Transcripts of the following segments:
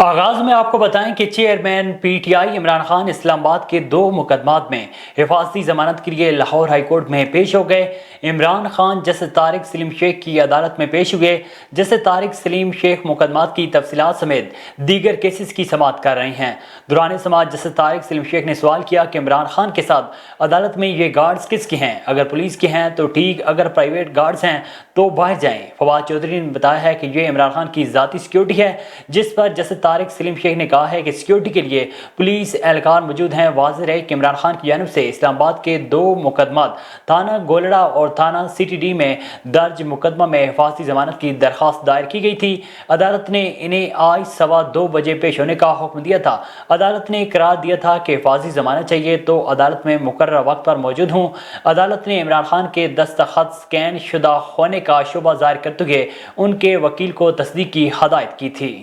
آغاز میں آپ کو بتائیں کہ chairman P T I Imran Khan Islamabad کے 2 مقدمات میں حفاظتی ضمانت کے لیے لاہور ہائی کورٹ میں پیش ہو گئے۔ عمران خان جسٹس طارق سلیم شیخ کی عدالت میں پیش ہوئے۔ جسٹس طارق سلیم شیخ مقدمات کی تفصیلات سمیت دیگر کیسز کی سماعت کر رہے ہیں۔ دوران سماعت جسٹس طارق سلیم شیخ نے سوال کیا کہ عمران خان کے ساتھ عدالت میں یہ گارڈز کس کے ہیں؟ اگر پولیس کے ہیں تو ٹھیک، اگر پرائیویٹ گارڈز ہیں تو باہر جائیں۔ فواد چودھری نے بتایا ہے کہ یہ عمران خان کی ذاتی سیکیورٹی ہے، جس پر جسٹس طارق سلیم شیخ نے کہا ہے کہ سیکیورٹی کے لیے پولیس اہلکار موجود ہیں۔ واضح رہے کہ عمران خان کی جانب سے اسلام آباد کے 2 مقدمات تھانہ گولڑا اور تھانہ سی ٹی ڈی میں درج مقدمہ میں حفاظتی ضمانت کی درخواست دائر کی گئی تھی۔ عدالت نے انہیں آج 2:15 بجے پیش ہونے کا حکم دیا تھا۔ عدالت نے قرار دیا تھا کہ حفاظتی ضمانت چاہیے تو عدالت میں مقررہ وقت پر موجود ہوں۔ عدالت نے عمران خان کے دستخط سکین شدہ ہونے کا شبہ ظاہر کرتے ہوئے ان کے وکیل کو تصدیق کی ہدایت کی تھی۔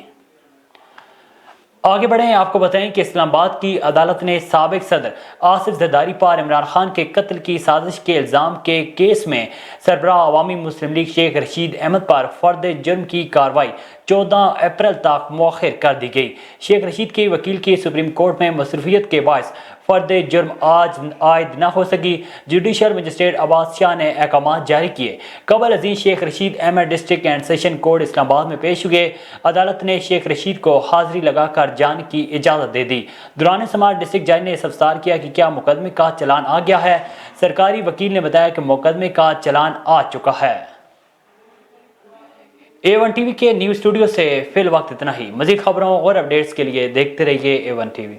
آگے بڑھیں، آپ کو بتائیں کہ اسلام آباد کی عدالت نے سابق صدر آصف زرداری پر عمران خان کے قتل کی سازش کے الزام کے کیس میں سربراہ عوامی مسلم لیگ شیخ رشید احمد پر فرد جرم کی کارروائی 14 اپریل تک مؤخر کر دی گئی۔ شیخ رشید کے وکیل کی سپریم کورٹ میں مصروفیت کے باعث فرد جرم آج عائد نہ ہو سکی۔ جوڈیشل مجسٹریٹ عباس شاہ نے احکامات جاری کیے۔ قبل ازیں Sheikh Rashid Ahmed district and session court Islamabad میں پیش ہوئے۔ عدالت نے شیخ رشید کو حاضری لگا کر جانے کی اجازت دے دی۔ دوران سماعت ڈسٹرکٹ جج نے استفسار کیا کہ کیا مقدمے کا چلان آ گیا ہے۔ سرکاری وکیل نے بتایا کہ مقدمے کا چلان آ چکا ہے۔ A1 ٹی وی کے نیوز اسٹوڈیو سے فی الوقت اتنا ہی۔ مزید خبروں اور اپڈیٹس کے لیے دیکھتے رہیے A1 ٹی وی۔